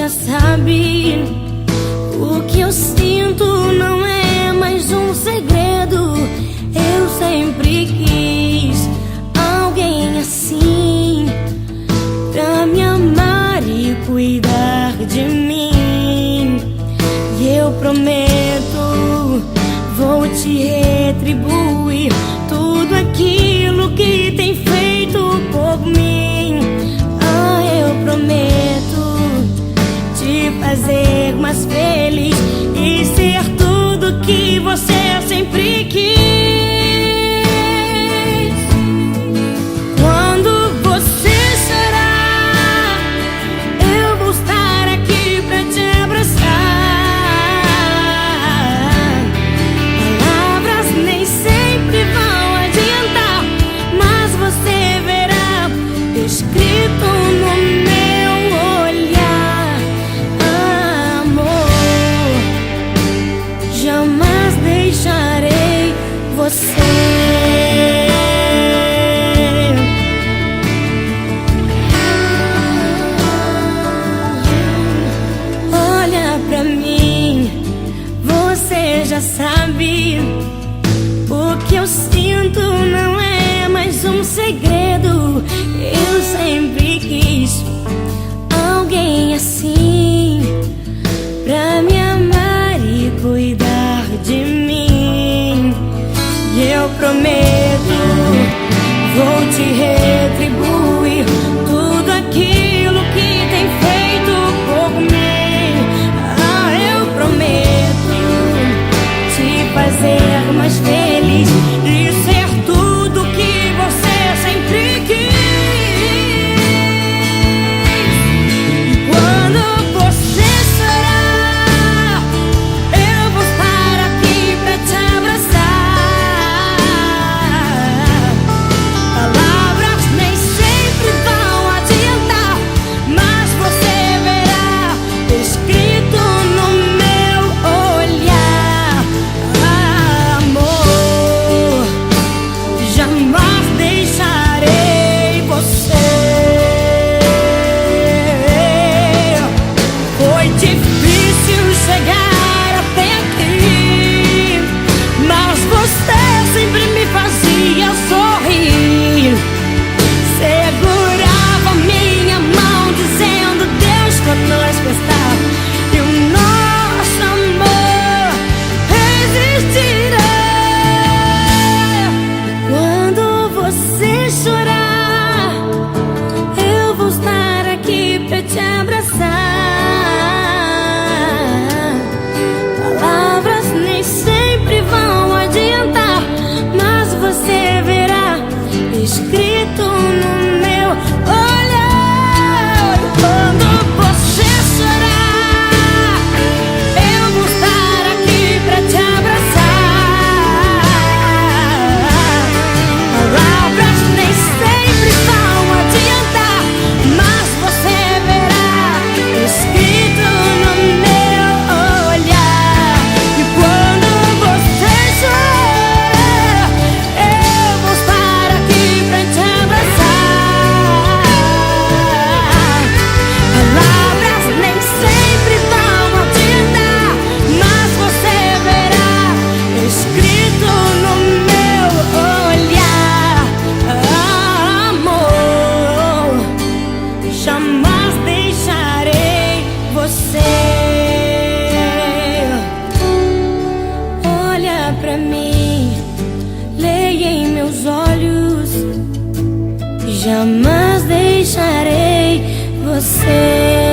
já sabe. O que eu sinto não é mais um segredo. Eu sempre quis alguém assim, pra me amar e cuidar de mim. E eu prometo, vou te retribuir tudo aquilo que tem feito por mim. Ah, eu prometo te fazer mais feliz e ser tudo que você sempre quis. Quando você chorar, eu vou estar aqui pra te abraçar. Palavras nem sempre vão adiantar, mas você verá escrito no meu olhar. Amor, jamais deixarei você. Olha pra mim, você já sabe. O que eu sinto não é mais um segredo. Eu sempre quis alguém assim, pra me amar e cuidar de mim. E eu prometo, vou te retribuir tudo aquilo que tem feito por mim. Ah, eu prometo te fazer mais feliz e ser tudo que você sempre quis. E quando você chorar, eu vou estar aqui pra te abraçar. Palavras nem sempre vão adiantar, mas você verá escrito no meu olhar. Amor, jamais deixarei você. Foi difícil chegar até aqui, mas você sempre me fazia sorrir. Segurava minha mão dizendo: Deus conosco está, e o nosso amor resistirá. Quando você chorar, eu vou estar aqui pra te abraçar. Palavras nem sempre vão adiantar, mas você verá escrito no meu olhar. Quando você chorar, eu vou estar aqui pra te abraçar. Palavras nem sempre vão adiantar, mas você verá escrito no meu olhar. E quando você chorar, eu vou estar aqui pra te abraçar. Palavras nem sempre vão adiantar, mas você verá escrito no meu olhar. Amor, jamais deixarei você. Olha pra mim, leia em meus olhos. Jamais deixarei você.